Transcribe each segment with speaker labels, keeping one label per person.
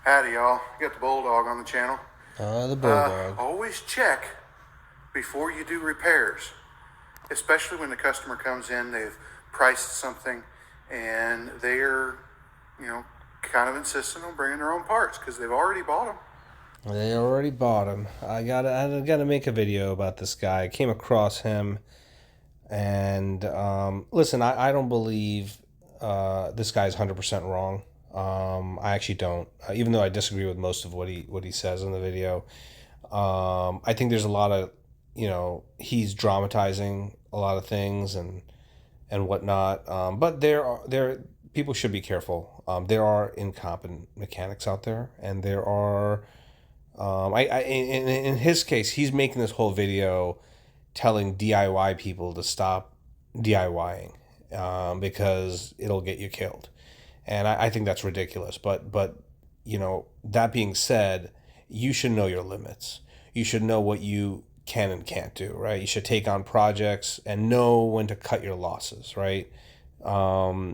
Speaker 1: Howdy, y'all. You got the Bulldog on the channel.
Speaker 2: The Bulldog.
Speaker 1: Always check before you do repairs, especially when the customer comes in, they've priced something, and they're, kind of insistent on bringing their own parts because they've already bought them.
Speaker 2: They already bought him. I gotta make a video about this guy. I came across him, and listen, I don't believe this guy's 100% wrong. I actually don't, even though I disagree with most of what he says in the video. I think there's a lot of, he's dramatizing a lot of things and whatnot. But there people should be careful. There are incompetent mechanics out there, and there are. In his case, he's making this whole video telling DIY people to stop DIYing because it'll get you killed. And I think that's ridiculous. But that being said, you should know your limits. You should know what you can and can't do, right? You should take on projects and know when to cut your losses, right? Yeah,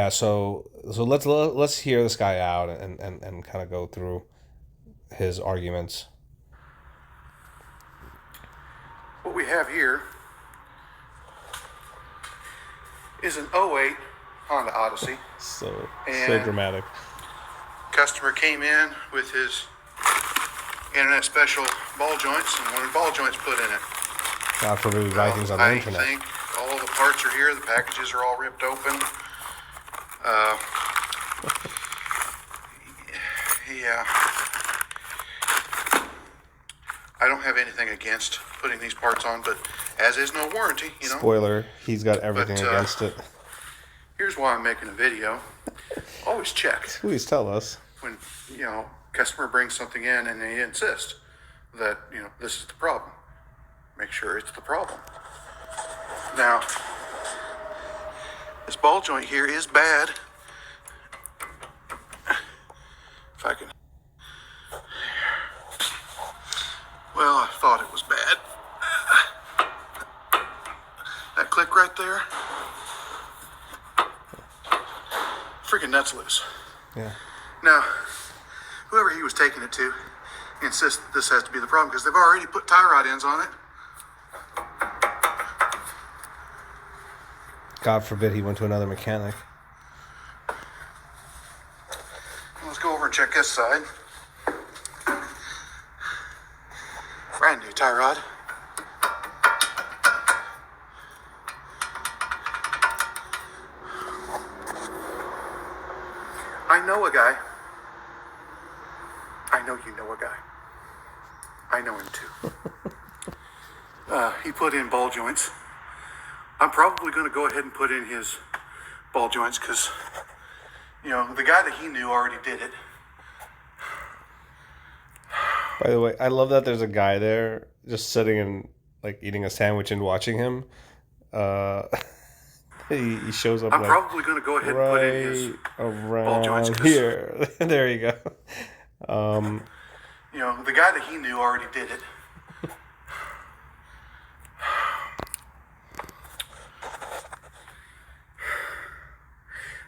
Speaker 2: so let's hear this guy out and kind of go through his arguments.
Speaker 1: What we have here is an '08 Honda Odyssey.
Speaker 2: So dramatic.
Speaker 1: Customer came in with his internet special ball joints and wanted ball joints put in it.
Speaker 2: God forbid we buy things on the internet.
Speaker 1: I think all the parts are here. The packages are all ripped open. Yeah. I don't have anything against putting these parts on, but as is no warranty,
Speaker 2: Spoiler, he's got everything against it.
Speaker 1: Here's why I'm making a video. Always check.
Speaker 2: Please tell us.
Speaker 1: When, customer brings something in and they insist that, this is the problem. Make sure it's the problem. Now, this ball joint here is bad. If I can. Well, I thought it was bad. That click right there. Freaking nuts loose.
Speaker 2: Yeah.
Speaker 1: Now, whoever he was taking it to insists that this has to be the problem because they've already put tie rod ends on it.
Speaker 2: God forbid he went to another mechanic.
Speaker 1: Let's go over and check this side. Brand new tie rod. I know a guy. I know you know a guy. I know him too. He put in ball joints. I'm probably going to go ahead and put in his ball joints because, the guy that he knew already did it.
Speaker 2: By the way, I love that there's a guy there just sitting and eating a sandwich and watching him. He shows up.
Speaker 1: I'm probably going to go ahead and put in his ball joints
Speaker 2: here. There you go.
Speaker 1: The guy that he knew already did it.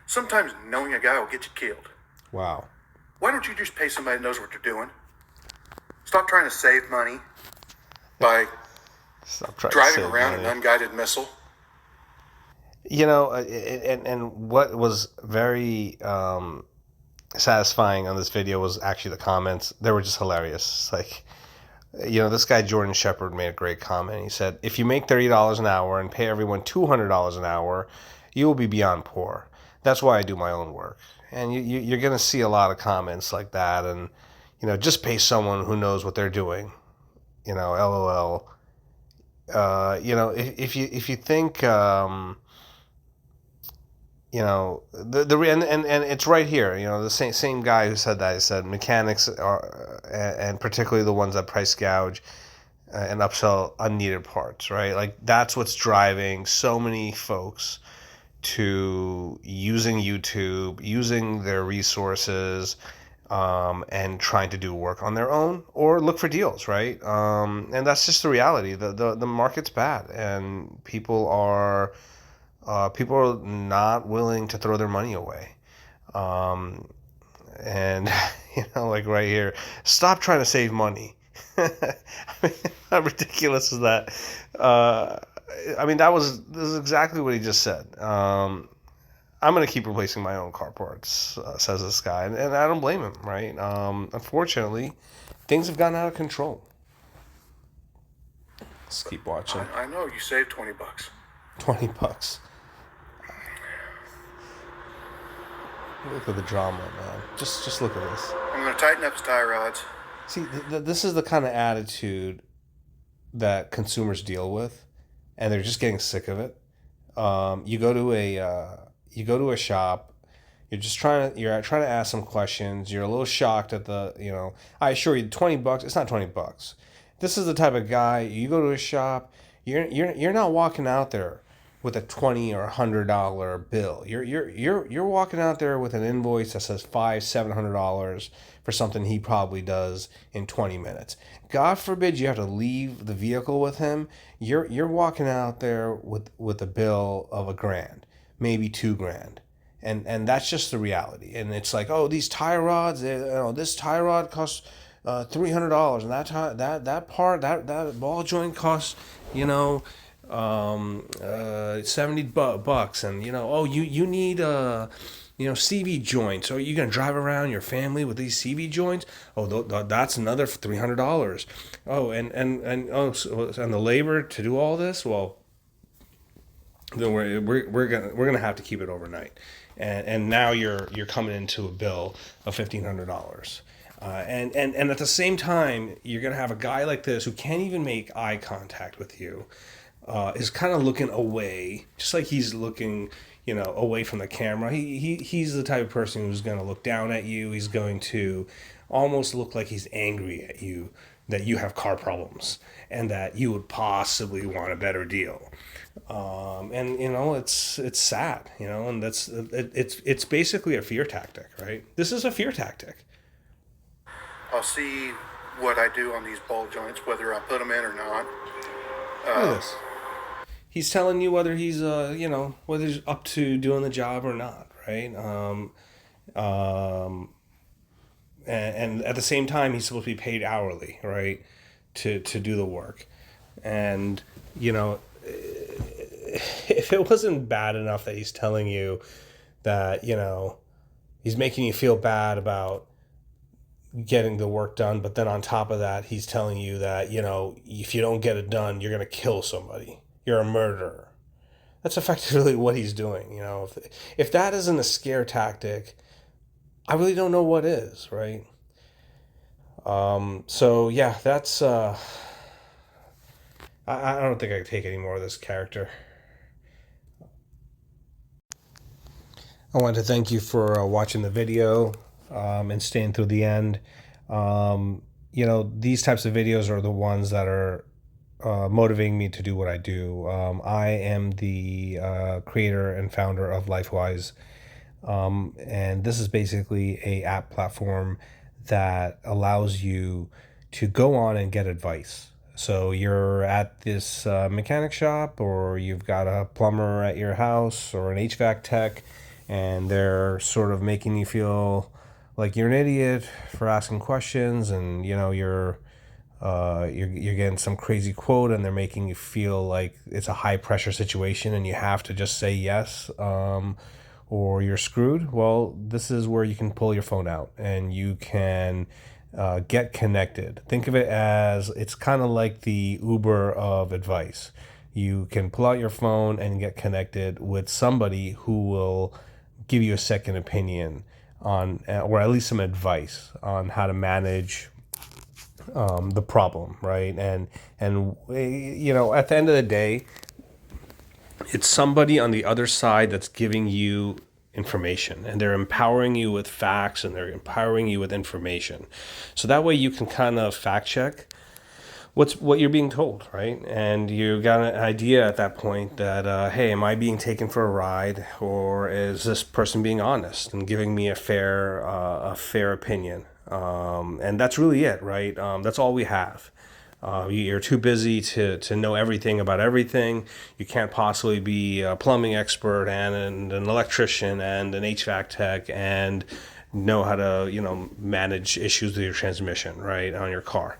Speaker 1: Sometimes knowing a guy will get you killed.
Speaker 2: Wow.
Speaker 1: Why don't you just pay somebody that knows what they're doing? Stop trying to save money by driving around an unguided missile.
Speaker 2: And what was very satisfying on this video was actually the comments. They were just hilarious. This guy Jordan Shepard made a great comment. He said, if you make $30 an hour and pay everyone $200 an hour, you will be beyond poor. That's why I do my own work. And you're going to see a lot of comments like that. And, just pay someone who knows what they're doing. LOL. If you think, and it's right here. The same guy who said that. He said mechanics are, and particularly the ones that price gouge and upsell unneeded parts. Right, that's what's driving so many folks to using YouTube, using their resources, and trying to do work on their own or look for deals, right? And that's just the reality. The market's bad, and people are not willing to throw their money away. And like right here, stop trying to save money. I mean, how ridiculous is that? This is exactly what he just said. I'm going to keep replacing my own car parts, says this guy. And I don't blame him, right? Unfortunately, things have gotten out of control. Let's keep watching.
Speaker 1: I know, you saved $20.
Speaker 2: $20. Look at the drama, man. Just look at this.
Speaker 1: I'm going to tighten up his tie rods.
Speaker 2: See, this is the kind of attitude that consumers deal with, and they're just getting sick of it. You go to a shop, you're trying to ask some questions. You're a little shocked at I assure you, $20. It's not $20. This is the type of guy. You go to a shop, you're not walking out there with a $20 or $100 bill. You're walking out there with an invoice that says $700 for something he probably does in 20 minutes. God forbid you have to leave the vehicle with him. You're walking out there with a bill of $1,000, maybe $2,000. And that's just the reality. And it's like, oh, these tie rods, this tie rod costs $300, and that ball joint costs, 70 bucks, and you need CV joints. Are you gonna drive around your family with these CV joints? Oh, that's another $300. Oh, and the labor to do all this. Well, then we're gonna have to keep it overnight, and now you're coming into a bill of $1,500. And at the same time, you're going to have a guy like this who can't even make eye contact with you, is kind of looking away, just like he's looking, away from the camera. He's the type of person who's going to look down at you. He's going to almost look like he's angry at you that you have car problems and that you would possibly want a better deal. It's sad, and it's basically a fear tactic, right? This is a fear tactic.
Speaker 1: I'll see what I do on these ball joints, whether I put them in or not.
Speaker 2: Look at this. He's telling you whether he's whether he's up to doing the job or not, right? And at the same time, he's supposed to be paid hourly, right, to do the work. And if it wasn't bad enough that he's telling you that he's making you feel bad about getting the work done, but then on top of that, he's telling you that, if you don't get it done, you're going to kill somebody. You're a murderer. That's effectively what he's doing. If that isn't a scare tactic, I really don't know what is, right? So yeah, that's, I don't think I can take any more of this character. I want to thank you for watching the video. And staying through the end. These types of videos are the ones that are motivating me to do what I do. I am the creator and founder of LifeVize, and this is basically a app platform that allows you to go on and get advice. So you're at this mechanic shop, or you've got a plumber at your house, or an HVAC tech, and they're sort of making you feel like you're an idiot for asking questions, and you're getting some crazy quote, and they're making you feel like it's a high pressure situation and you have to just say yes, or you're screwed. Well, this is where you can pull your phone out and you can get connected. Think of it as it's kind of like the Uber of advice. You can pull out your phone and get connected with somebody who will give you a second opinion on, or at least some advice on how to manage the problem, right? And at the end of the day, it's somebody on the other side that's giving you information, and they're empowering you with facts, and they're empowering you with information. So that way you can kind of fact check what you're being told, right? And you got an idea at that point that, hey, am I being taken for a ride, or is this person being honest and giving me a fair opinion? And that's really it, right? That's all we have. You're too busy to know everything about everything. You can't possibly be a plumbing expert and an electrician and an HVAC tech and know how to, manage issues with your transmission, right, on your car.